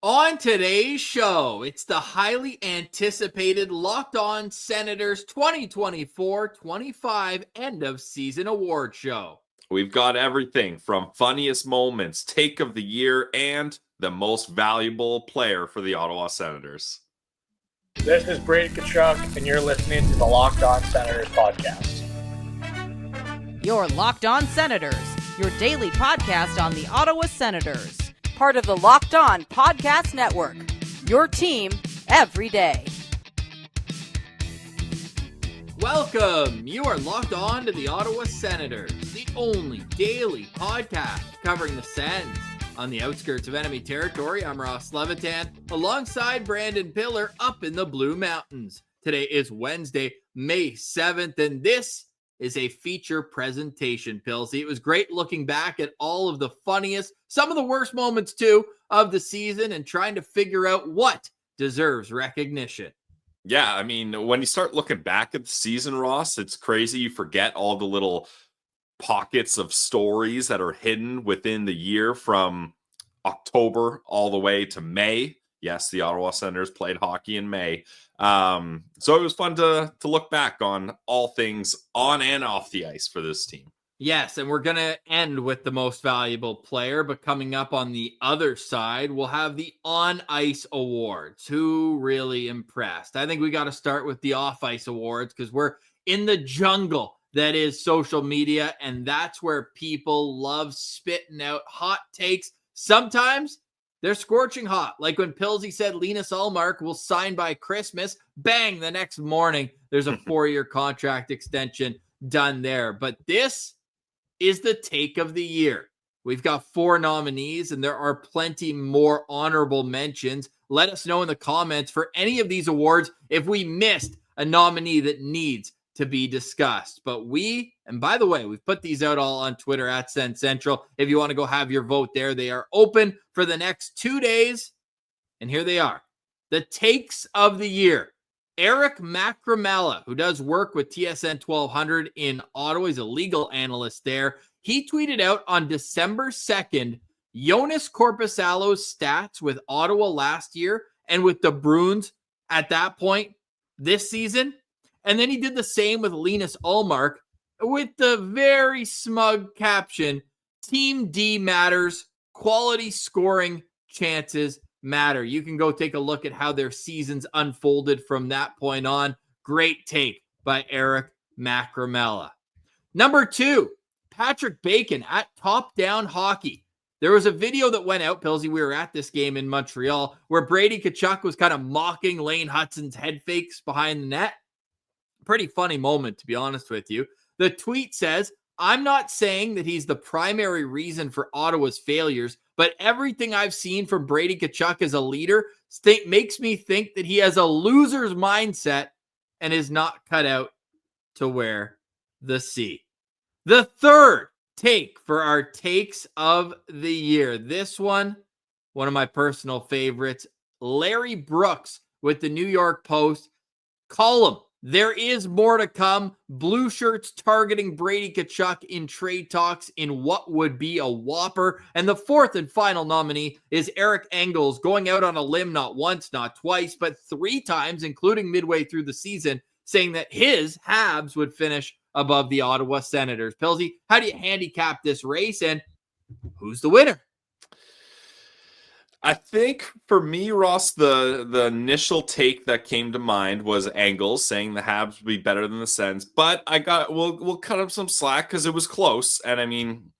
On today's show, it's the highly anticipated Locked On Senators 2024-25 end of season award show. We've got everything from funniest moments, take of the year, and the most valuable player for the Ottawa Senators. This is Brady Tkachuk, and you're listening to the Locked On Senators podcast. Your Locked On Senators, your daily podcast on the Ottawa Senators. Part of the Locked On Podcast Network. Your team every day. Welcome. You are locked on to the Ottawa Senators, the only daily podcast covering the Sens. On the outskirts of enemy territory, I'm Ross Levitan, alongside Brandon Piller up in the Blue Mountains. Today is Wednesday, May 7th, and this is a feature presentation, Pilsy. It was great looking back at all of the funniest, some of the worst moments too, of the season and trying to figure out what deserves recognition. Yeah, I mean, when you start looking back at the season, Ross, it's crazy. You forget all the little pockets of stories that are hidden within the year from October all the way to May. Yes, the Ottawa Senators played hockey in May. So it was fun to look back on all things on and off the ice for this team. Yes, and we're going to end with the most valuable player, but coming up on the other side, we'll have the on-ice awards. Who really impressed? I think we got to start with the off-ice awards because we're in the jungle that is social media, and that's where people love spitting out hot takes. Sometimes they're scorching hot, like when Pilsy said Linus Ullmark will sign by Christmas. Bang, the next morning, there's a 4-year contract extension done there. But this is the take of the year. We've got 4 nominees, and there are plenty more honorable mentions. Let us know in the comments for any of these awards if we missed a nominee that needs to be discussed. But and by the way, we've put these out all on Twitter at Sens Central. If you want to go have your vote there, they are open for the next 2 days. And here they are. The takes of the year. Eric Macramella, who does work with TSN 1200 in Ottawa, he's a legal analyst there. He tweeted out on December 2nd, Jonas Korpisalo's stats with Ottawa last year and with the Bruins at that point this season. And then he did the same with Linus Ullmark with the very smug caption, Team D matters, quality scoring chances matter. You can go take a look at how their seasons unfolded from that point on. Great take by Eric Macramella. Number 2, Patrick Bacon at Top Down Hockey. There was a video that went out, Pilsy, we were at this game in Montreal, where Brady Tkachuk was kind of mocking Lane Hutson's head fakes behind the net. Pretty funny moment, to be honest with you. The tweet says, I'm not saying that he's the primary reason for Ottawa's failures, but everything I've seen from Brady Tkachuk as a leader makes me think that he has a loser's mindset and is not cut out to wear the C. The third take for our takes of the year. This one of my personal favorites, Larry Brooks with the New York Post. Column. There is more to come. Blue shirts targeting Brady Tkachuk in trade talks in what would be a whopper. And the fourth and final nominee is Eric Engels, going out on a limb not once, not twice, but 3 times, including midway through the season, saying that his Habs would finish above the Ottawa Senators. Pilsy, how do you handicap this race, and who's the winner? I think for me, Ross, the initial take that came to mind was Engels saying the Habs would be better than the Sens, but we'll cut up some slack because it was close. And I mean,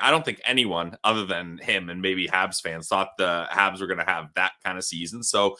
I don't think anyone other than him and maybe Habs fans thought the Habs were going to have that kind of season. So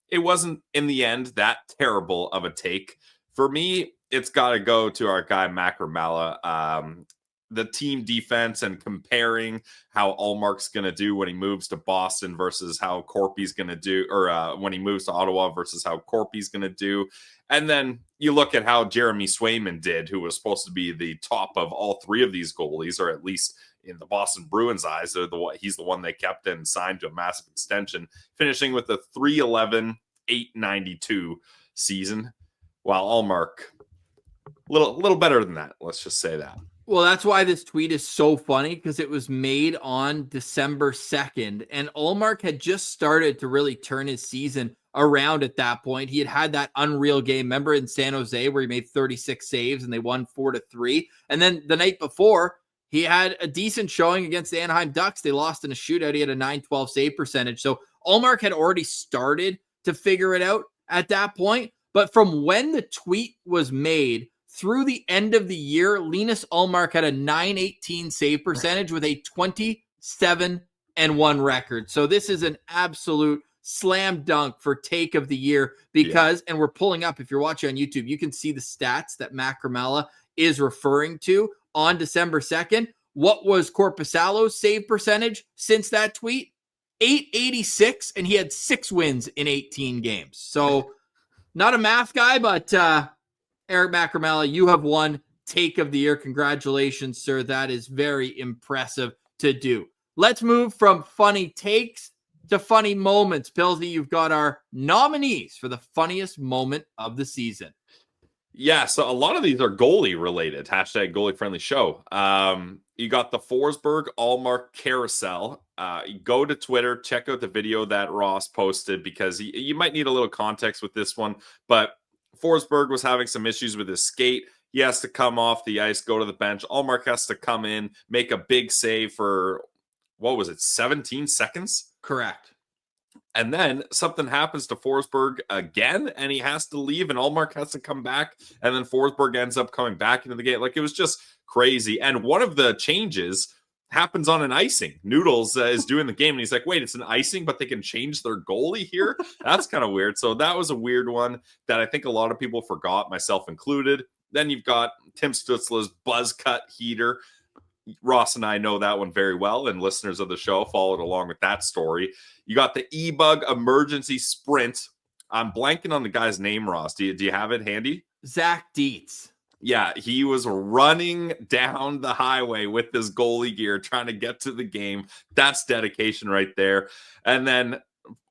it wasn't in the end that terrible of a take. For me, it's got to go to our guy Macramella. The team defense and comparing how Ullmark's going to do when he moves to Boston versus how Corpy's going to do, or when he moves to Ottawa versus how Corpy's going to do. And then you look at how Jeremy Swayman did, who was supposed to be the top of all 3 of these goalies, or at least in the Boston Bruins' eyes, he's the one they kept and signed to a massive extension, finishing with a 311, 892 season, while Ullmark, little better than that. Let's just say that. Well, that's why this tweet is so funny, because it was made on December 2nd, and Ullmark had just started to really turn his season around at that point. He had that unreal game, remember, in San Jose where he made 36 saves and they won 4-3. And then the night before, he had a decent showing against the Anaheim Ducks. They lost in a shootout. He had a .912 save percentage. So Ullmark had already started to figure it out at that point. But from when the tweet was made through the end of the year, Linus Ullmark had a .918 save percentage with a 27-1 record. So this is an absolute slam dunk for take of the year because, and we're pulling up, if you're watching on YouTube, you can see the stats that Matt Gramella is referring to on December 2nd. What was Korpisalo's save percentage since that tweet? .886, and he had 6 wins in 18 games. So not a math guy, but Eric Macramella, you have won take of the year. Congratulations, sir. That is very impressive to do. Let's move from funny takes to funny moments. Pilsy, you've got our nominees for the funniest moment of the season. Yeah, so a lot of these are goalie related. Hashtag goalie friendly show. You got the Forsberg Ullmark carousel. You go to Twitter, check out the video that Ross posted, because you might need a little context with this one. But Forsberg was having some issues with his skate. He has to come off the ice, go to the bench. Ullmark has to come in, make a big save for, 17 seconds? Correct. And then something happens to Forsberg again, and he has to leave, and Ullmark has to come back, and then Forsberg ends up coming back into the game. Like, it was just crazy. And one of the changes happens on an icing. Noodles is doing the game, and he's like, wait, it's an icing, but they can change their goalie here? That's kind of weird. So that was a weird one that I think a lot of people forgot, myself included. Then you've got Tim Stutzla's buzz cut heater. Ross and I know that one very well, and listeners of the show followed along with that story. You got the e-bug emergency sprint. I'm blanking on the guy's name, Ross. Do you have it handy? Zach Dietz. Yeah, he was running down the highway with this goalie gear trying to get to the game. That's dedication right there. And then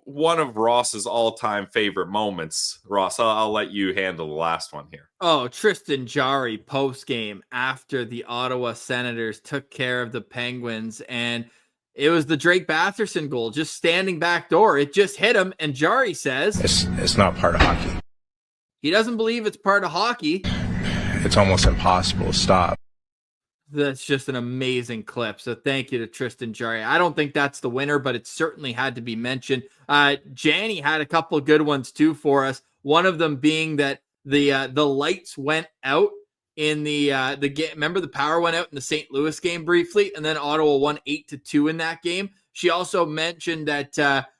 one of Ross's all-time favorite moments. Ross, I'll let you handle the last one here. Oh, Tristan Jarry post-game after the Ottawa Senators took care of the Penguins, and it was the Drake Batherson goal, just standing back door. It just hit him, and Jarry says it's not part of hockey. He doesn't believe it's part of hockey. It's almost impossible to stop. That's just an amazing clip. So thank you to Tristan Jarry. I don't think that's the winner, but it certainly had to be mentioned. Janny had a couple of good ones too for us. One of them being that the lights went out in the game. Remember, the power went out in the St. Louis game briefly, and then Ottawa won 8-2 in that game. She also mentioned that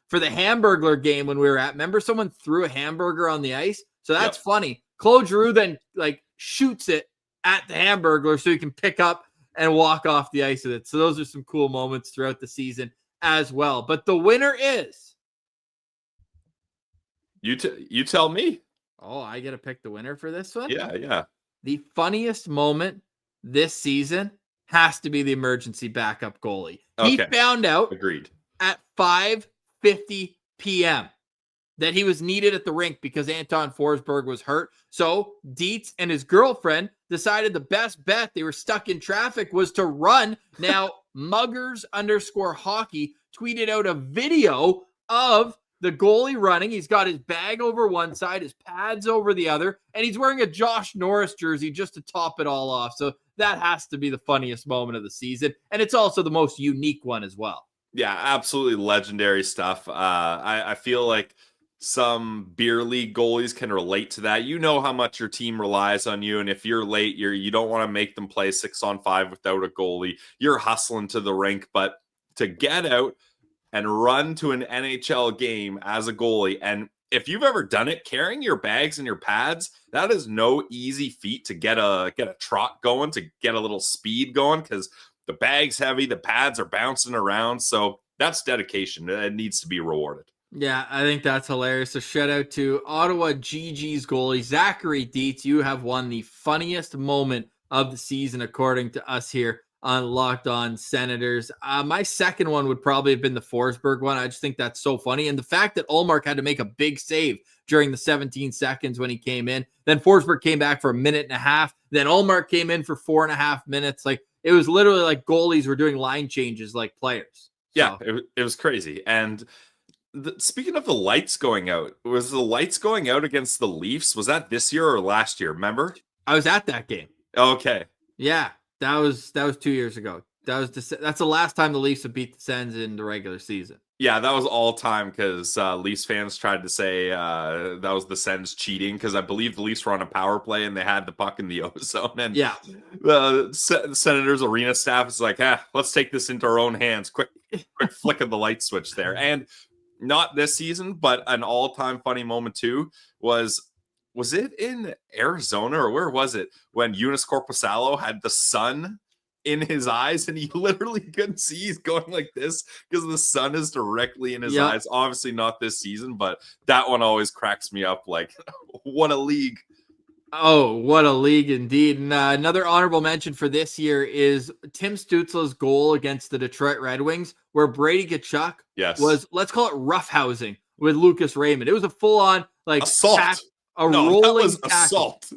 for the Hamburglar game when we were at, remember someone threw a hamburger on the ice? So that's funny. Claude Giroux then shoots it at the Hamburglar so he can pick up and walk off the ice with it. So those are some cool moments throughout the season as well. But the winner is... You tell me. Oh, I get to pick the winner for this one? Yeah. The funniest moment this season has to be the emergency backup goalie. Okay. He found out Agreed. at 5:50 p.m. that he was needed at the rink because Anton Forsberg was hurt. So Dietz and his girlfriend decided the best bet, they were stuck in traffic, was to run. Now, Muggers_hockey tweeted out a video of the goalie running. He's got his bag over one side, his pads over the other, and he's wearing a Josh Norris jersey just to top it all off. So that has to be the funniest moment of the season. And it's also the most unique one as well. Yeah, absolutely legendary stuff. I feel like some beer league goalies can relate to that. You know how much your team relies on you, and if you're late, you don't want to make them play 6-on-5 without a goalie. You're hustling to the rink, but to get out and run to an NHL game as a goalie, and if you've ever done it, carrying your bags and your pads, that is no easy feat to get a trot going, to get a little speed going, because the bag's heavy, the pads are bouncing around. So that's dedication. It needs to be rewarded. Yeah, I think that's hilarious. So shout out to Ottawa GG's goalie, Zachary Dietz. You have won the funniest moment of the season, according to us here on Locked On Senators. My second one would probably have been the Forsberg one. I just think that's so funny. And the fact that Ullmark had to make a big save during the 17 seconds when he came in. Then Forsberg came back for a minute and a half. Then Ullmark came in for 4.5 minutes. Like, it was literally like goalies were doing line changes like players. Yeah, it was crazy. And speaking of the lights going out, was the lights going out against the Leafs? Was that this year or last year? Remember? I was at that game. Okay. Yeah, that was 2 years ago. That's the last time the Leafs have beat the Sens in the regular season. Yeah, that was all time because Leafs fans tried to say that was the Sens cheating because I believe the Leafs were on a power play and they had the puck in the O-zone. And yeah, the Senators arena staff is like, let's take this into our own hands. Quick flick of the light switch there. And not this season, but an all-time funny moment too was it in Arizona or where was it when Joonas Korpisalo had the sun in his eyes and he literally couldn't see? He's going like this because the sun is directly in his eyes. Obviously not this season, but that one always cracks me up. Like, what a league. Oh, what a league indeed. And another honorable mention for this year is Tim Stützle's goal against the Detroit Red Wings, where Brady Tkachuk was, let's call it roughhousing with Lucas Raymond. It was a full-on like assault. Rolling that was tackle. Assault.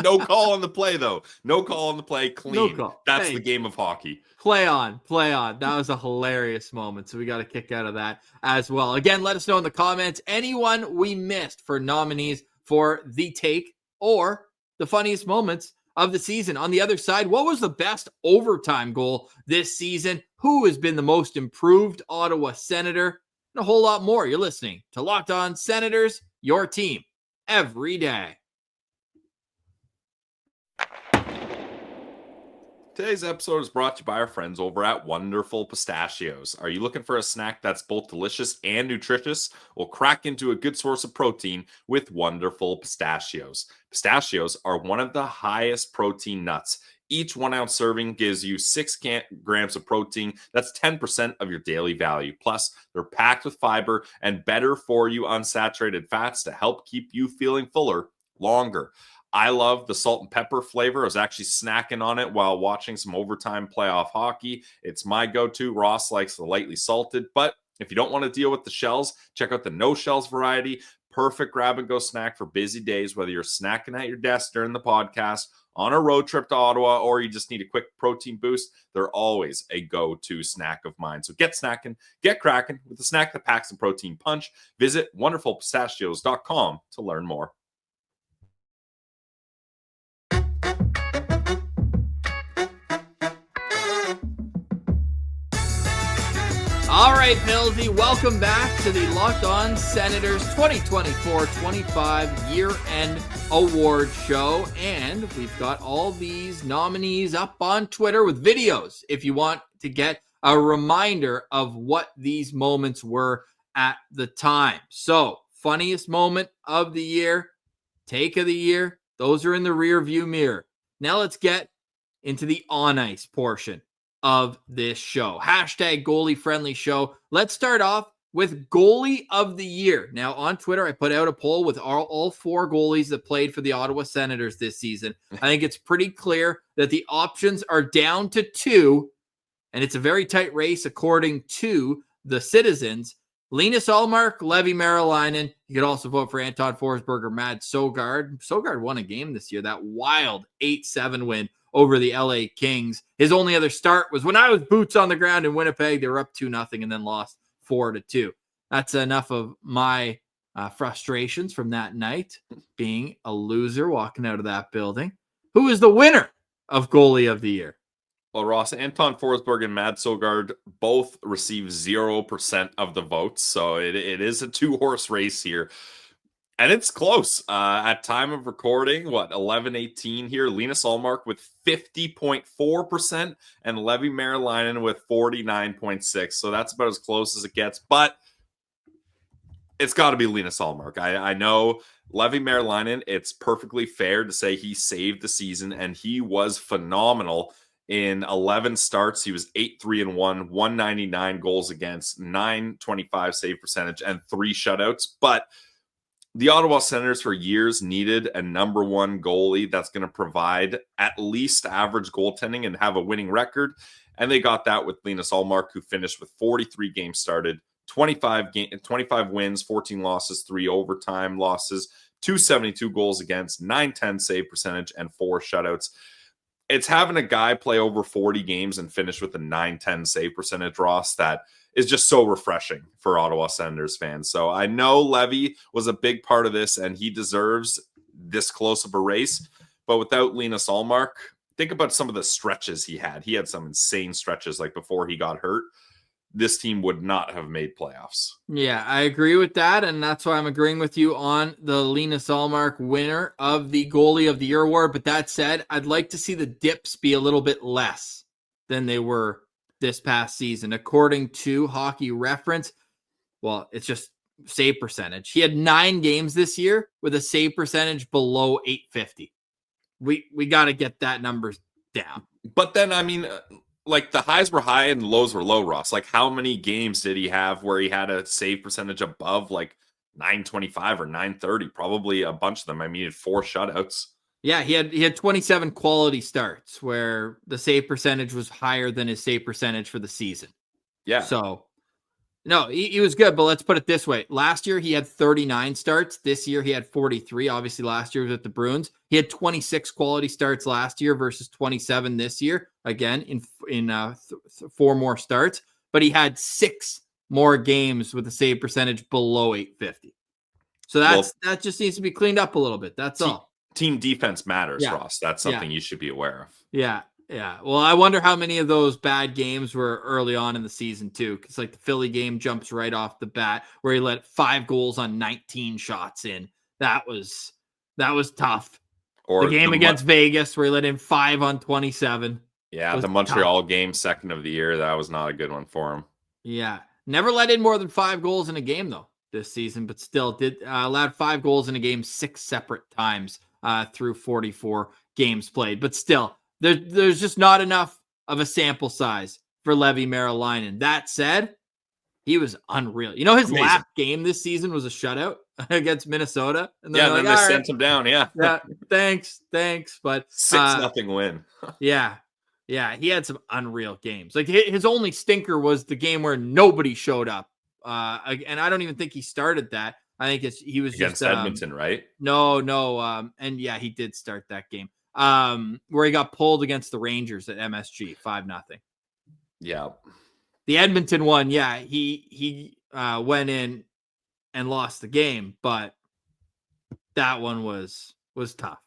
No call on the play, though. No call on the play. Clean. No call. That's the game of hockey. Play on. That was a hilarious moment. So we got a kick out of that as well. Again, let us know in the comments anyone we missed for nominees for the take or the funniest moments of the season. On the other side, what was the best overtime goal this season? Who has been the most improved Ottawa Senator? And a whole lot more. You're listening to Locked On Senators, your team every day. Today's episode is brought to you by our friends over at Wonderful Pistachios. Are you looking for a snack that's both delicious and nutritious? Well, crack into a good source of protein with Wonderful Pistachios. Pistachios are one of the highest protein nuts. Each 1 ounce serving gives you 6 grams of protein. That's 10% of your daily value. Plus, they're packed with fiber and better for you unsaturated fats to help keep you feeling fuller longer. I love the salt and pepper flavor. I was actually snacking on it while watching some overtime playoff hockey. It's my go-to. Ross likes the lightly salted, but if you don't want to deal with the shells, check out the no shells variety. Perfect grab-and-go snack for busy days, whether you're snacking at your desk during the podcast, on a road trip to Ottawa, or you just need a quick protein boost. They're always a go-to snack of mine. So get snacking, get cracking with a snack that packs a protein punch. Visit wonderfulpistachios.com to learn more. All right, Pillsy, welcome back to the Locked On Senators 2024-25 year-end award show. And we've got all these nominees up on Twitter with videos if you want to get a reminder of what these moments were at the time. So, funniest moment of the year, take of the year, those are in the rear view mirror. Now let's get into the on-ice portion of this show. Hashtag goalie friendly show. Let's start off with goalie of the year. Now on Twitter, I put out a poll with all 4 goalies that played for the Ottawa Senators this season. I think it's pretty clear that the options are down to 2, and it's a very tight race according to the citizens. Linus Ullmark, Levi Merilainen. You could also vote for Anton Forsberg or Mads Søgaard. Søgaard won a game this year, that wild 8-7 win over the LA Kings. His only other start was when I was boots on the ground in Winnipeg. They were up 2-0 and then lost 4-2. That's enough of my frustrations from that night, being a loser walking out of that building. Who is the winner of goalie of the year? Well, Ross, Anton Forsberg and Mads Søgaard both received 0% of the votes, so it is a 2-horse race here. And it's close. At time of recording, 11:18 here. Linus Ullmark with 50.4% and Levi Merilainen with 49.6%. So that's about as close as it gets. But it's got to be Linus Ullmark. I know Levi Merilainen, it's perfectly fair to say he saved the season, and he was phenomenal. In 11 starts, he was 8-3-1, 199 goals against, 925 save percentage, and 3 shutouts. But the Ottawa Senators for years needed a number one goalie that's going to provide at least average goaltending and have a winning record. And they got that with Linus Ullmark, who finished with 43 games started, 25 wins, 14 losses, 3 overtime losses, 272 goals against, 910 save percentage, and 4 shutouts. It's having a guy play over 40 games and finish with a 910 save percentage, Ross, that is just so refreshing for Ottawa Senators fans. So I know Levy was a big part of this, and he deserves this close of a race. But without Linus Ullmark, think about some of the stretches he had. He had some insane stretches, like before he got hurt. This team would not have made playoffs. Yeah, I agree with that, and that's why I'm agreeing with you on the Linus Ullmark winner of the Goalie of the Year award. But that said, I'd like to see the dips be a little bit less than they were this past season. According to Hockey Reference, well, it's just save percentage. He had 9 games this year with a save percentage below .850. We got to get that number down. But then, I mean, like the highs were high and lows were low, Ross. Like, how many games did he have where he had a save percentage above like 925 or 930? Probably a bunch of them. I mean, he had 4 shutouts. Yeah, he had 27 quality starts where the save percentage was higher than his save percentage for the season. Yeah. So, no, he was good, but let's put it this way. Last year, he had 39 starts. This year, he had 43. Obviously, last year was at the Bruins. He had 26 quality starts last year versus 27 this year. Again, in 4 more starts. But he had 6 more games with a save percentage below .850. So that just needs to be cleaned up a little bit. That's all. Team defense matters, Yeah. Ross. That's something you should be aware of. Yeah. Well, I wonder how many of those bad games were early on in the season too, because like the Philly game jumps right off the bat where he let 5 goals on 19 shots in. That was tough. Or the game against Vegas where he let in 5 on 27. Yeah, the Montreal game, second of the year, that was not a good one for him. Yeah, never let in more than 5 goals in a game though this season, but still did allowed 5 goals in a game 6 separate times through 44 games played. But still, there's just not enough of a sample size for Levi Merrilainen. That said, he was unreal. You know, his last game this season was a shutout against Minnesota. And then they sent him down. Yeah. Thanks. But 6-0 win. Yeah, he had some unreal games. Like his only stinker was the game where nobody showed up. And I don't even think he started that. I think he was against just Edmonton, right? No. And yeah, he did start that game. Where he got pulled against the Rangers at MSG 5-0. Yeah. The Edmonton one, yeah, he went in and lost the game, but that one was tough.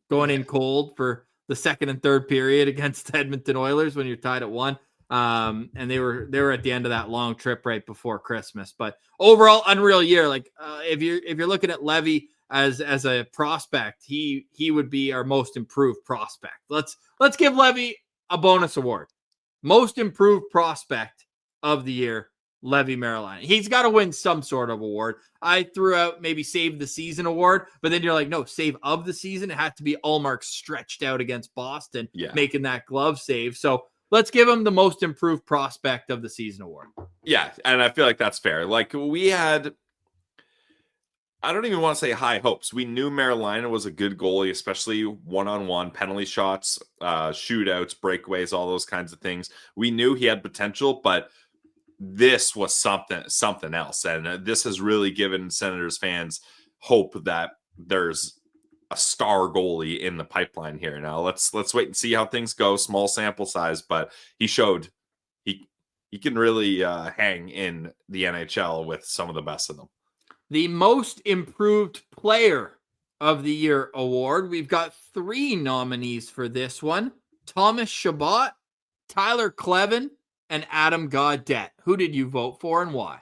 Going in cold for the second and third period against the Edmonton Oilers when you're tied at 1. And they were at the end of that long trip right before Christmas. But overall, unreal year. Like if you're looking at Levy as a prospect, he would be our most improved prospect. Let's give Levy a bonus award. Most improved prospect of the year, Levi Merrilainen. He's got to win some sort of award. I threw out maybe save the season award, but then you're like, no, save of the season. It had to be Ullmark stretched out against Boston, making that glove save. So let's give him the most improved prospect of the season award. Yeah, and I feel like that's fair. Like we had, I don't even want to say high hopes. We knew Merrilainen was a good goalie, especially one-on-one penalty shots, shootouts, breakaways, all those kinds of things. We knew he had potential, but this was something else. And this has really given Senators fans hope that there's a star goalie in the pipeline here. Now let's wait and see how things go. Small sample size, but he showed he can really hang in the NHL with some of the best of them. The most improved player of the year award. We've got 3 nominees for this one: Thomas Chabot, Tyler Kleven, and Adam Gaudette. Who did you vote for and why?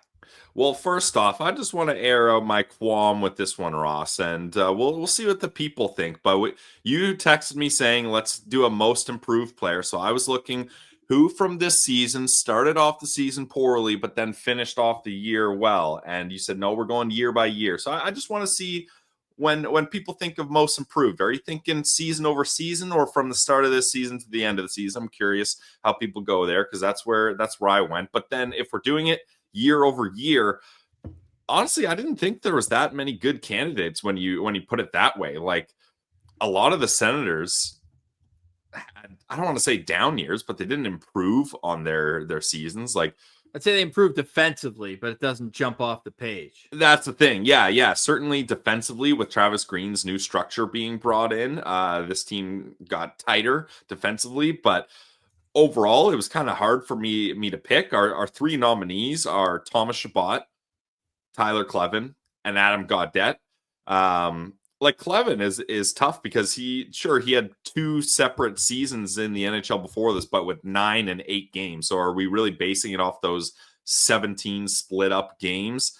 Well, first off, I just want to air out my qualm with this one, Ross, and we'll see what the people think. But you texted me saying let's do a most improved player, so I was looking who from this season started off the season poorly, but then finished off the year well. And you said no, we're going year by year. So I just want to see when people think of most improved, are you thinking season over season or from the start of this season to the end of the season? I'm curious how people go there because that's where I went. But then if we're doing it year over year, honestly, I didn't think there was that many good candidates when you put it that way. Like a lot of the Senators had, I don't want to say down years, but they didn't improve on their seasons. Like I'd say they improved defensively, but it doesn't jump off the page. that's the thing. Yeah. Certainly defensively with Travis Green's new structure being brought in, this team got tighter defensively, but overall it was kind of hard for me to pick. Our three nominees are Thomas Chabot, Tyler Clevin, and Adam Gaudette. Like Clevin is tough because he had 2 separate seasons in the NHL before this, but with 9 and 8 games. So are we really basing it off those 17 split up games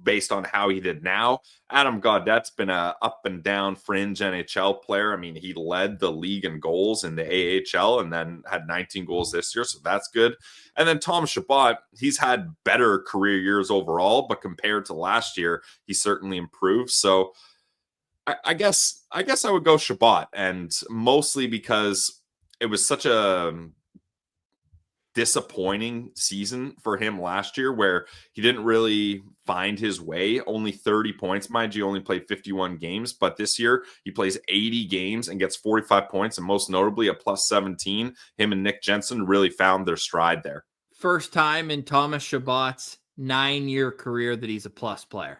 based on how he did now? Adam Gaudette's been a up and down fringe NHL player. I mean, he led the league in goals in the AHL and then had 19 goals this year, so that's good. And then Tom Chabot, he's had better career years overall, but compared to last year, he certainly improved. So I guess I would go Chabot, and mostly because it was such a disappointing season for him last year where he didn't really find his way. Only 30 points, mind you, only played 51 games, but this year he plays 80 games and gets 45 points, and most notably a plus 17. Him and Nick Jensen really found their stride there. First time in Thomas Chabot's 9-year career that he's a plus player.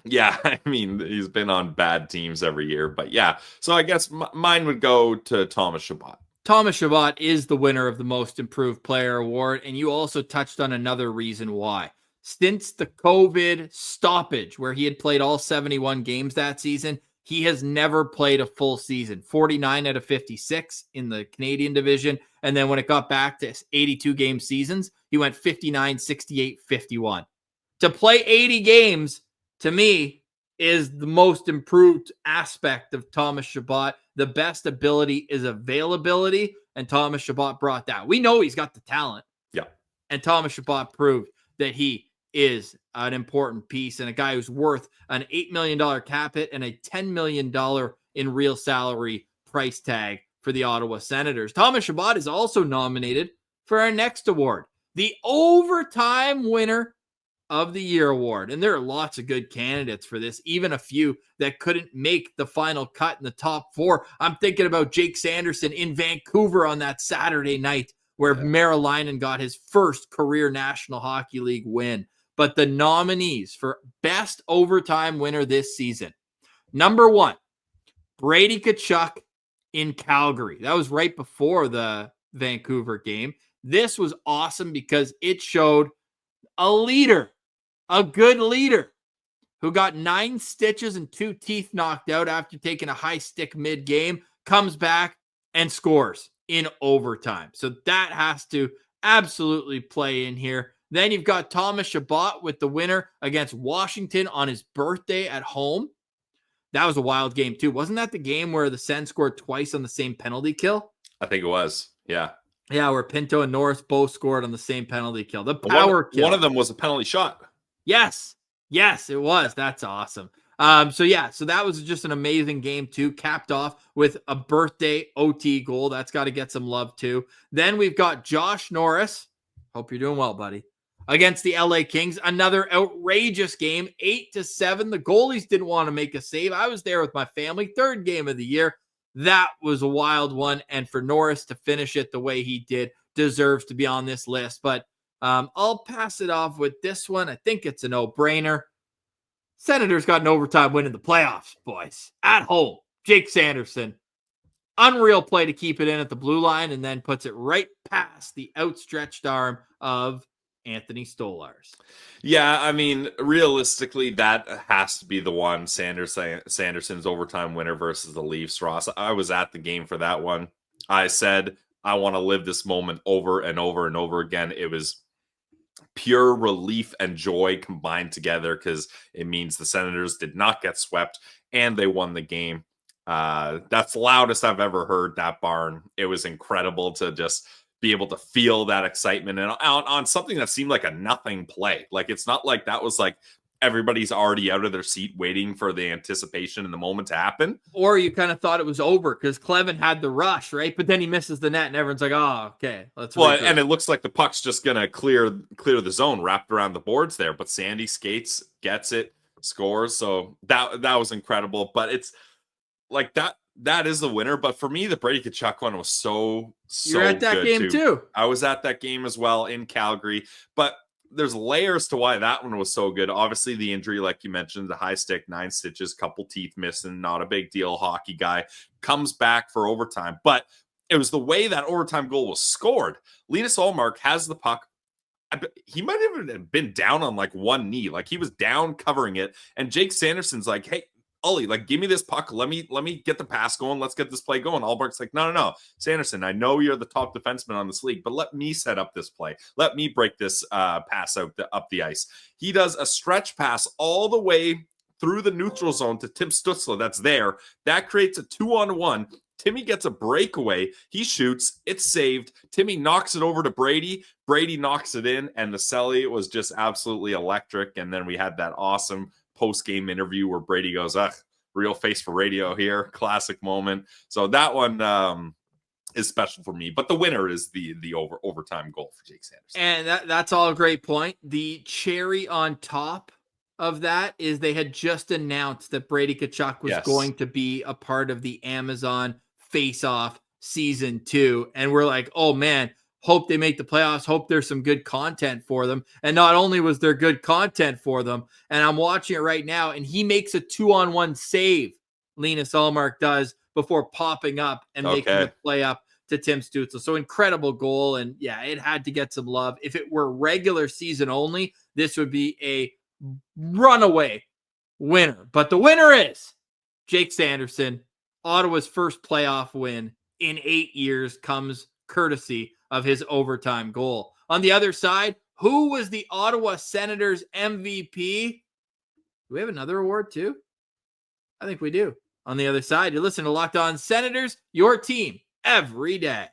Yeah, I mean, he's been on bad teams every year, but yeah. So I guess mine would go to Thomas Chabot. Thomas Chabot is the winner of the Most Improved Player award, and you also touched on another reason why. Since the COVID stoppage, where he had played all 71 games that season, he has never played a full season. 49 out of 56 in the Canadian division, and then when it got back to 82-game seasons, he went 59, 68, 51. To play 80 games, to me, is the most improved aspect of Thomas Chabot. The best ability is availability, and Thomas Chabot brought that. We know he's got the talent. Yeah. And Thomas Chabot proved that he is an important piece and a guy who's worth an $8 million cap hit and a $10 million in real salary price tag for the Ottawa Senators. Thomas Chabot is also nominated for our next award, the Overtime Winner of the Year award. And there are lots of good candidates for this, even a few that couldn't make the final cut in the top 4. I'm thinking about Jake Sanderson in Vancouver on that Saturday night where Marilainen got his first career National Hockey League win. But the nominees for best overtime winner this season: number 1, Brady Tkachuk in Calgary. That was right before the Vancouver game. This was awesome because it showed a leader, a good leader, who got 9 stitches and 2 teeth knocked out after taking a high stick mid-game, comes back and scores in overtime. So that has to absolutely play in here. Then you've got Thomas Chabot with the winner against Washington on his birthday at home. That was a wild game too. Wasn't that the game where the Sens scored twice on the same penalty kill? I think it was. Yeah. Yeah, where Pinto and Norris both scored on the same penalty kill. The power kill. One of them was a penalty shot. Yes, it was. That's awesome. So that was just an amazing game too, capped off with a birthday OT goal. That's got to get some love too. Then we've got Josh Norris. Hope you're doing well, buddy. Against the LA Kings, another outrageous game, 8-7. The goalies didn't want to make a save. I was there with my family. 3rd game of the year. That was a wild one. And for Norris to finish it the way he did deserves to be on this list. But I'll pass it off with this one. I think it's a no-brainer. Senators got an overtime win in the playoffs, boys. At home, Jake Sanderson. Unreal play to keep it in at the blue line and then puts it right past the outstretched arm of Anthony Stolarz. Yeah, I mean, realistically, that has to be the one. Sanderson's overtime winner versus the Leafs. Ross, I was at the game for that one. I said, I want to live this moment over and over and over again. It was pure relief and joy combined together because it means the Senators did not get swept and they won the game. That's the loudest I've ever heard that barn. It was incredible to just be able to feel that excitement and on something that seemed like a nothing play. Like, it's not like that was like everybody's already out of their seat waiting for the anticipation and the moment to happen. Or you kind of thought it was over because Clevin had the rush, right? But then he misses the net and everyone's like, oh, okay, let's regroup. And it looks like the puck's just going to clear the zone wrapped around the boards there. But Sandy skates, gets it, scores. So that was incredible. But it's like that is the winner. But for me, the Brady Tkachuk one was so You're at that good game too. I was at that game as well in Calgary. But there's layers to why that one was so good. Obviously, the injury, like you mentioned, the high stick, 9 stitches, couple teeth missing, not a big deal. Hockey guy comes back for overtime. But it was the way that overtime goal was scored. Linus Ullmark has the puck. He might have been down on like one knee. Like he was down covering it. And Jake Sanderson's like, hey, Ollie, like, give me this puck. Let me get the pass going. Let's get this play going. Ullmark's like, no. Sanderson, I know you're the top defenseman on this league, but let me set up this play. Let me break this pass up the ice. He does a stretch pass all the way through the neutral zone to Tim Stutzla that's there. That creates a 2-on-1. Timmy gets a breakaway. He shoots. It's saved. Timmy knocks it over to Brady. Brady knocks it in, and the Selly was just absolutely electric. And then we had that awesome post-game interview where Brady goes, real face for radio here. Classic moment. So that one is special for me. But the winner is the overtime goal for Jake Sanderson. And that's all a great point. The cherry on top of that is they had just announced that Brady Tkachuk was going to be a part of the Amazon Face-Off Season 2. And we're like, oh, man, hope they make the playoffs. Hope there's some good content for them. And not only was there good content for them, and I'm watching it right now, and he makes a 2-on-1 save, Linus Ullmark does, before popping up and making the play up to Tim Stützle. So incredible goal. And yeah, it had to get some love. If it were regular season only, this would be a runaway winner. But the winner is Jake Sanderson. Ottawa's first playoff win in 8 years comes courtesy of his overtime goal. On the other side, who was the Ottawa Senators MVP? Do we have another award too? I think we do. On the other side, you listen to Locked On Senators, your team every day.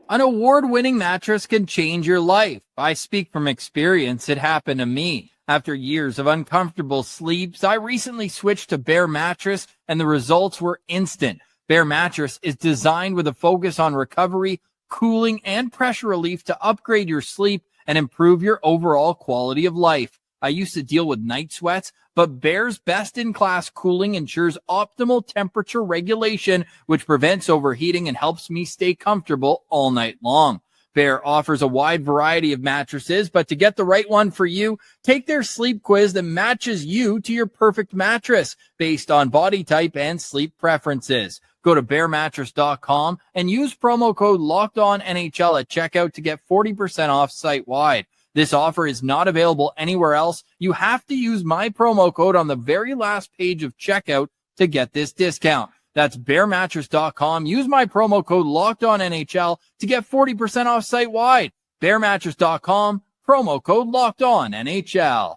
An award-winning mattress can change your life. I speak from experience. It happened to me. After years of uncomfortable sleeps, I recently switched to Bear Mattress, and the results were instant. Bear Mattress is designed with a focus on recovery, cooling, and pressure relief to upgrade your sleep and improve your overall quality of life. I used to deal with night sweats, but Bear's best-in-class cooling ensures optimal temperature regulation, which prevents overheating and helps me stay comfortable all night long. Bear offers a wide variety of mattresses, but to get the right one for you, take their sleep quiz that matches you to your perfect mattress based on body type and sleep preferences. Go to bearmattress.com and use promo code LOCKEDONNHL at checkout to get 40% off site-wide. This offer is not available anywhere else. You have to use my promo code on the very last page of checkout to get this discount. That's bearmattress.com. Use my promo code LOCKEDONNHL to get 40% off site-wide. Bearmattress.com, promo code LOCKEDONNHL.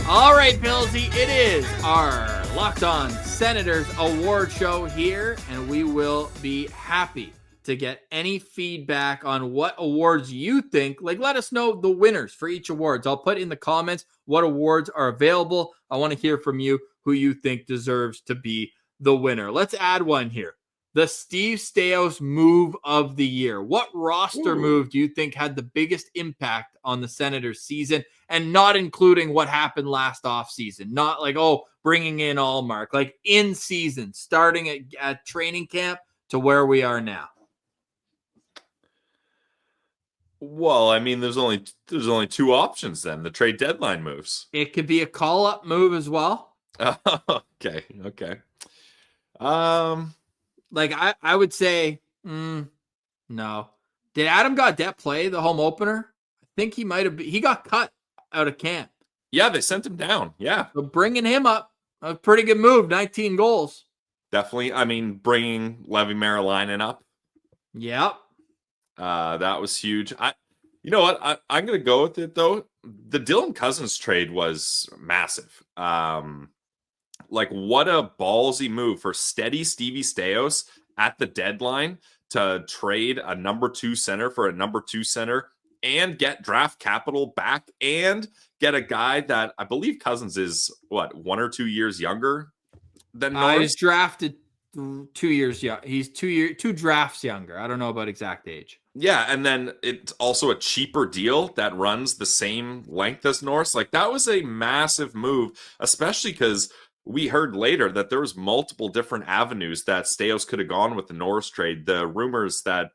All right, Pillsy, it is our Locked On Senators award show here, and we will be happy to get any feedback on what awards you think. Like, let us know the winners for each awards. I'll put in the comments what awards are available. I want to hear from you who you think deserves to be the winner. Let's add one here. The Steve Staios move of the year. What roster move do you think had the biggest impact on the Senators season, and not including what happened last offseason? Not like, bringing in Ullmark, like in season, starting at training camp to where we are now. Well, I mean, there's only two options then. The trade deadline moves. It could be a call-up move as well. Okay. Like I would say, no. Did Adam Gaudette play the home opener? I think he might have. He got cut out of camp. Yeah, they sent him down. Yeah. So bringing him up, a pretty good move. 19 goals. Definitely. I mean, bringing Levi Marilainen up. Yep. That was huge. You know what? I'm going to go with it, though. The Dylan Cousins trade was massive. Like, what a ballsy move for steady Stevie Staios at the deadline to trade a number 2 center for a number 2 center and get draft capital back and get a guy that I believe Cousins is, 1 or 2 years younger than Norris? He's drafted 2 years young. He's 2 drafts younger. I don't know about exact age. Yeah, and then it's also a cheaper deal that runs the same length as Norris. Like, that was a massive move, especially because we heard later that there was multiple different avenues that Staios could have gone with the Norris trade. The rumors that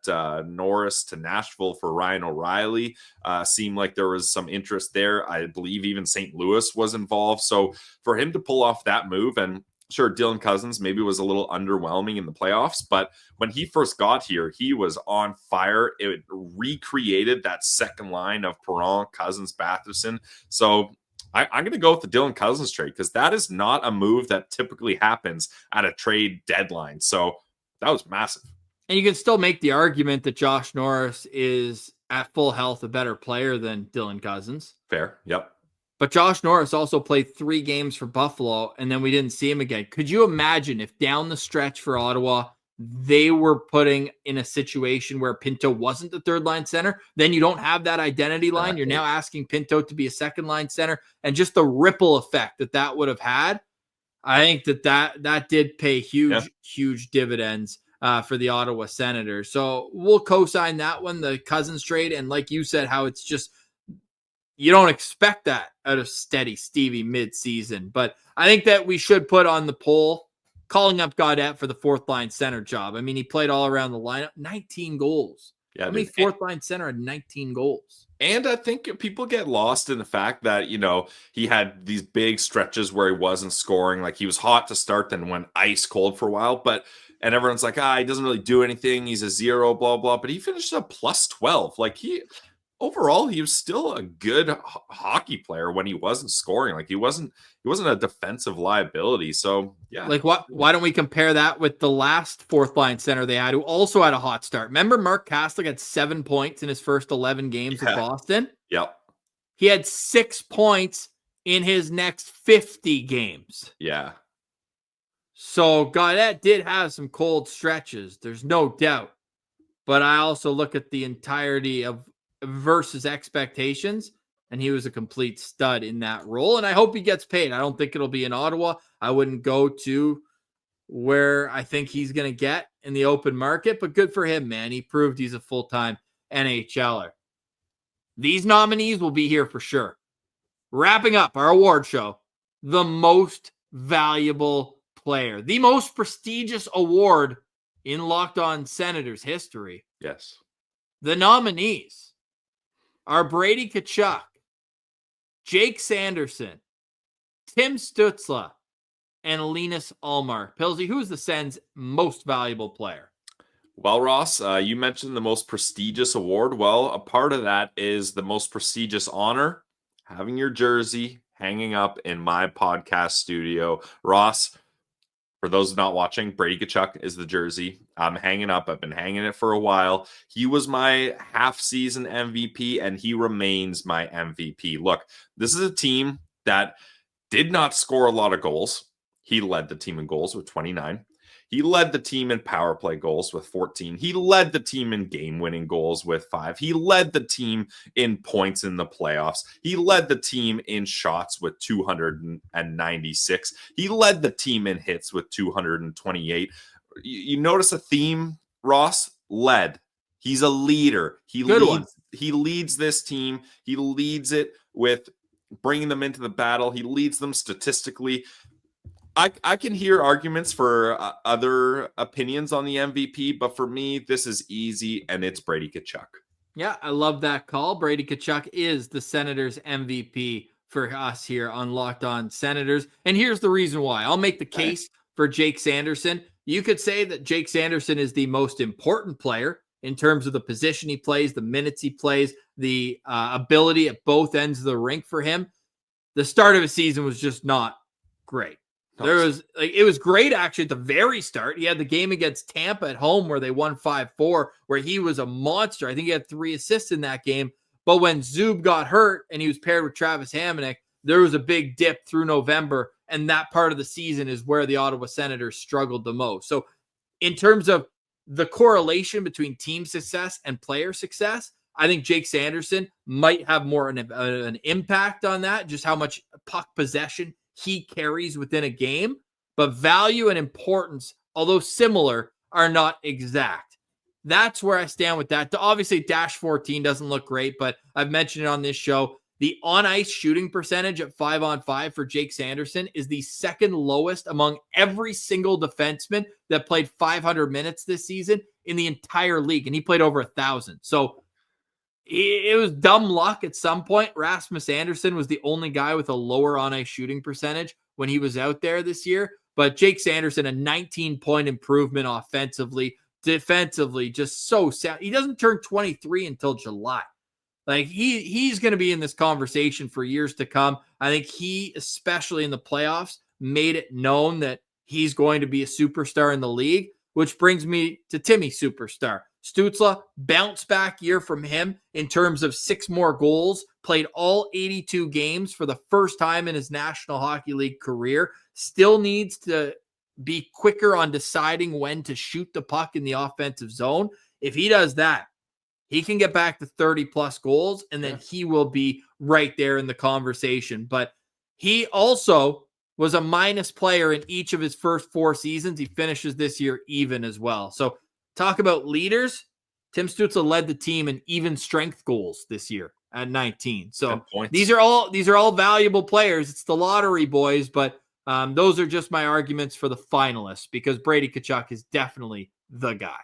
Norris to Nashville for Ryan O'Reilly seemed like there was some interest there. I believe even St. Louis was involved. So for him to pull off that move, and sure, Dylan Cousins maybe was a little underwhelming in the playoffs, but when he first got here, he was on fire. It recreated that second line of Perron, Cousins, Batherson. So I'm going to go with the Dylan Cousins trade because that is not a move that typically happens at a trade deadline. So that was massive. And you can still make the argument that Josh Norris is at full health a better player than Dylan Cousins. Fair. Yep. But Josh Norris also played 3 games for Buffalo, and then we didn't see him again. Could you imagine if down the stretch for Ottawa, they were putting in a situation where Pinto wasn't the third line center? Then you don't have that identity line. You're now asking Pinto to be a second line center, and just the ripple effect that would have had. I think that did pay huge dividends for the Ottawa Senators. So we'll co-sign that one, the Cousins trade. And like you said, how it's just, you don't expect that out of steady Stevie mid-season. But I think that we should put on the poll calling up Gaudette for the fourth line center job. I mean, he played all around the lineup, 19 goals. Yeah, how many fourth line center had 19 goals? And I think people get lost in the fact that, he had these big stretches where he wasn't scoring. Like, he was hot to start, then went ice cold for a while. And everyone's like, he doesn't really do anything. He's a 0, blah, blah. But he finished a plus 12. Like, overall, he was still a good hockey player when he wasn't scoring. Like, he wasn't a defensive liability. So, yeah. Like, why don't we compare that with the last fourth line center they had, who also had a hot start? Remember Mark Kastlik had 7 points in his first 11 games with Boston? Yep. He had 6 points in his next 50 games. Yeah. So Gaudette did have some cold stretches. There's no doubt. But I also look at the entirety of versus expectations, and he was a complete stud in that role, and I hope he gets paid. I don't think it'll be in Ottawa. I wouldn't go to where I think he's going to get in the open market, but good for him, man. He proved he's a full-time NHLer. These nominees will be here for sure. Wrapping up our award show, the most valuable player, the most prestigious award in Locked On Senators history. Yes. The nominees are Brady Tkachuk, Jake Sanderson, Tim Stützle, and Linus Ullmark. Pilsy, who's the Sens' most valuable player? Well, Ross, you mentioned the most prestigious award. Well, a part of that is the most prestigious honor, having your jersey hanging up in my podcast studio. Ross, for those not watching, Brady Tkachuk is the jersey I'm hanging up. I've been hanging it for a while. He was my half-season MVP, and he remains my MVP. Look, this is a team that did not score a lot of goals. He led the team in goals with 29. He led the team in power play goals with 14. He led the team in game-winning goals with 5. He led the team in points in the playoffs. He led the team in shots with 296. He led the team in hits with 228. You notice a theme, Ross? Led. He's a leader. He leads this team. He leads it with bringing them into the battle. He leads them statistically. I can hear arguments for other opinions on the MVP, but for me, this is easy, and it's Brady Tkachuk. Yeah, I love that call. Brady Tkachuk is the Senators MVP for us here on Locked On Senators. And here's the reason why. I'll make the case for Jake Sanderson. You could say that Jake Sanderson is the most important player in terms of the position he plays, the minutes he plays, the ability at both ends of the rink for him. The start of the season was just not great. It was great actually at the very start. He had the game against Tampa at home where they won 5-4, where he was a monster. I think he had 3 assists in that game. But when Zub got hurt and he was paired with Travis Hamonic, there was a big dip through November, and that part of the season is where the Ottawa Senators struggled the most. So in terms of the correlation between team success and player success, I think Jake Sanderson might have more an impact on that, just how much puck possession he carries within a game. But value and importance, although similar, are not exact. That's where I stand with that. Obviously, Dash 14 doesn't look great, but I've mentioned it on this show. The on-ice shooting percentage at 5-on-5 for Jake Sanderson is the second lowest among every single defenseman that played 500 minutes this season in the entire league, and he played over 1,000. So it was dumb luck at some point. Rasmus Andersson was the only guy with a lower on-ice shooting percentage when he was out there this year. But Jake Sanderson, a 19-point improvement offensively. Defensively, just so sound. He doesn't turn 23 until July. Like he's going to be in this conversation for years to come. I think he, especially in the playoffs, made it known that he's going to be a superstar in the league, which brings me to Timmy Superstar. Stützle, bounce back year from him in terms of 6 more goals, played all 82 games for the first time in his National Hockey League career, still needs to be quicker on deciding when to shoot the puck in the offensive zone. If he does that, he can get back to 30 plus goals, and then he will be right there in the conversation. But he also was a minus player in each of his first 4 seasons. He finishes this year even as well. So talk about leaders. Tim Stützle led the team in even strength goals this year at 19. So these are all valuable players. It's the lottery, boys, but those are just my arguments for the finalists because Brady Tkachuk is definitely the guy.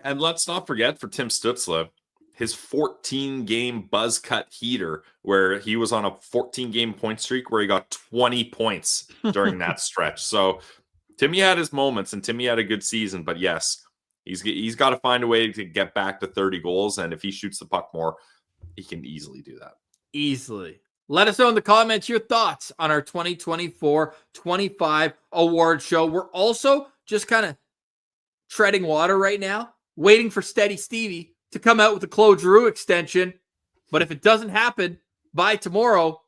And let's not forget for Tim Stützle, his 14-game buzz cut heater where he was on a 14-game point streak where he got 20 points during that stretch. So Timmy had his moments and Timmy had a good season, but yes, he's got to find a way to get back to 30 goals. And if he shoots the puck more, he can easily do that. Easily. Let us know in the comments your thoughts on our 2024-25 award show. We're also just kind of treading water right now, waiting for Steady Stevie to come out with a Claude Giroux extension. But if it doesn't happen by tomorrow,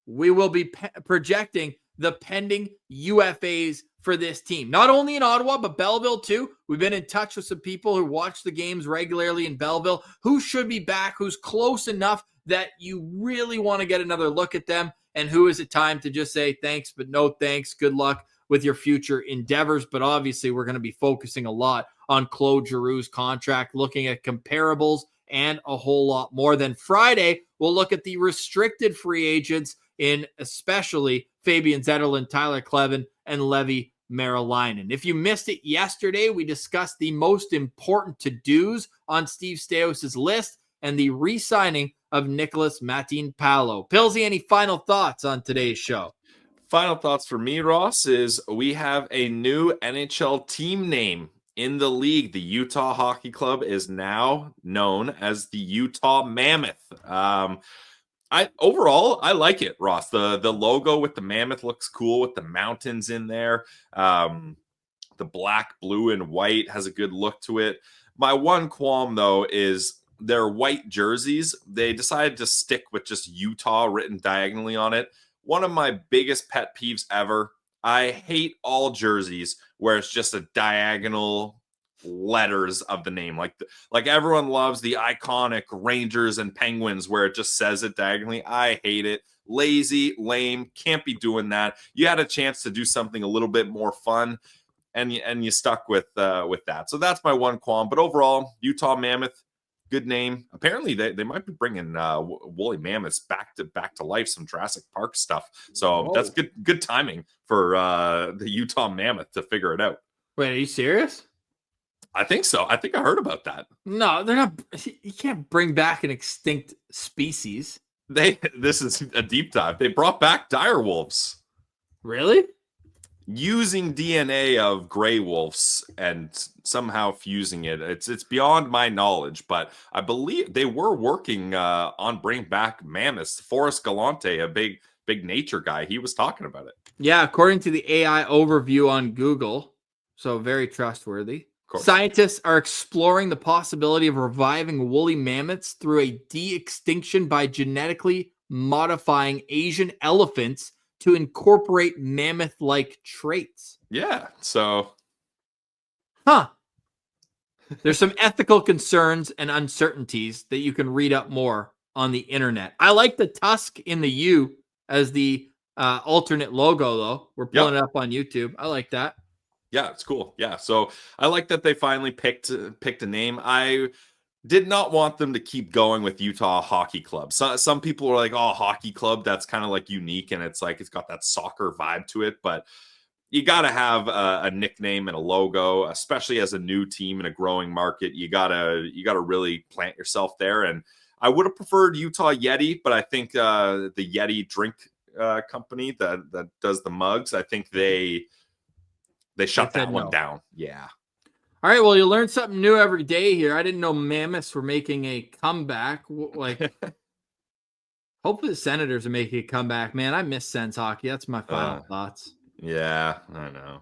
we will be projecting the pending UFAs for this team. Not only in Ottawa, but Belleville too. We've been in touch with some people who watch the games regularly in Belleville, who should be back, who's close enough that you really want to get another look at them, and who is it time to just say thanks, but no thanks. Good luck with your future endeavors. But obviously, we're going to be focusing a lot on Claude Giroux's contract, looking at comparables and a whole lot more. Then Friday, we'll look at the restricted free agents in especially Fabian Zetterlund, Tyler Kleven, and Levi Merilainen. If you missed it yesterday, we discussed the most important to-dos on Steve Staios' list and the re-signing of Nicholas Matin-Palo. Pilsy, any final thoughts on today's show? Final thoughts for me, Ross, is we have a new NHL team name in the league. The Utah Hockey Club is now known as the Utah Mammoth. Overall, I like it, Ross. The logo with the mammoth looks cool with the mountains in there. The black, blue, and white has a good look to it. My one qualm, though, is their white jerseys. They decided to stick with just Utah written diagonally on it. One of my biggest pet peeves ever. I hate all jerseys where it's just a diagonal letters of the name. Like everyone loves the iconic Rangers and Penguins where it just says it diagonally. I hate it. Lazy, lame, can't be doing that. You had a chance to do something a little bit more fun, and you stuck with that. So that's my one qualm. But overall, Utah Mammoth, good name. Apparently, they might be bringing woolly mammoths back to life, some Jurassic Park stuff. So That's good timing for the Utah Mammoth to figure it out. Wait, are you serious? I think so. I think I heard about that. No, they're not. You can't bring back an extinct species. This is a deep dive. They brought back dire wolves. Really? Using DNA of gray wolves and somehow fusing it. It's beyond my knowledge, but I believe they were working on bringing back mammoths. Forrest Galante, a big nature guy, he was talking about it. Yeah, according to the AI overview on Google, so very trustworthy. Scientists are exploring the possibility of reviving woolly mammoths through a de-extinction by genetically modifying Asian elephants to incorporate Mammoth-like traits. Yeah. So, There's some ethical concerns and uncertainties that you can read up more on the internet. I like the tusk in the U as the alternate logo, though. We're pulling it up on YouTube. I like that. Yeah, it's cool. Yeah. So I like that they finally picked a name. I did not want them to keep going with Utah Hockey Club. So, some people are like, oh, hockey club, that's kind of like unique. And it's like, it's got that soccer vibe to it. But you got to have a nickname and a logo, especially as a new team in a growing market. You gotta really plant yourself there. And I would have preferred Utah Yeti, but I think the Yeti drink company that does the mugs, I think they shut that one down. Yeah. All right, well, you learn something new every day here. I didn't know Mammoths were making a comeback. Like, hopefully the Senators are making a comeback, man. I miss Sens hockey. That's my final thoughts. Yeah, I know.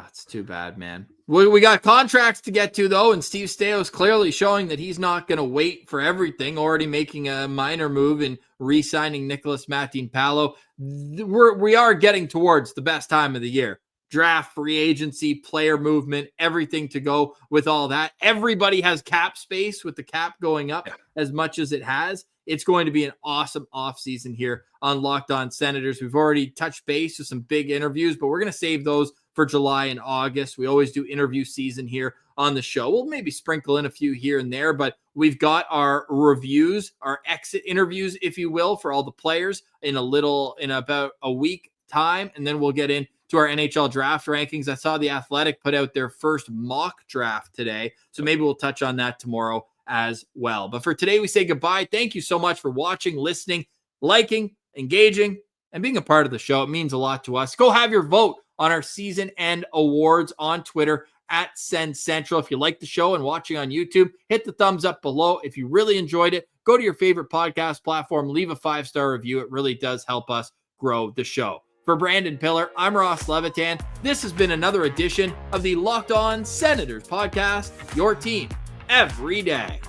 It's too bad, man. We got contracts to get to, though, and Steve Staios clearly showing that he's not going to wait for everything, already making a minor move in re-signing Nicholas Matin-Palo. We are getting towards the best time of the year. Draft, free agency, player movement, everything to go with all that. Everybody has cap space with the cap going up as much as it has. It's going to be an awesome offseason here on Locked On Senators. We've already touched base with some big interviews, but we're going to save those for July and August. We always do interview season here on the show. We'll maybe sprinkle in a few here and there, but we've got our reviews, our exit interviews, if you will, for all the players in about a week time. And then we'll get into our NHL draft rankings. I saw The Athletic put out their first mock draft today, so maybe we'll touch on that tomorrow as well. But for today, we say goodbye. Thank you so much for watching, listening, liking, engaging, and being a part of the show. It means a lot to us. Go have your vote on our season end awards on Twitter at Sens Central. If you like the show and watching on YouTube, hit the thumbs up below. If you really enjoyed it, go to your favorite podcast platform, leave a 5-star review. It really does help us grow the show. For Brandon Piller, I'm Ross Levitan. This has been another edition of the Locked On Senators podcast, your team every day.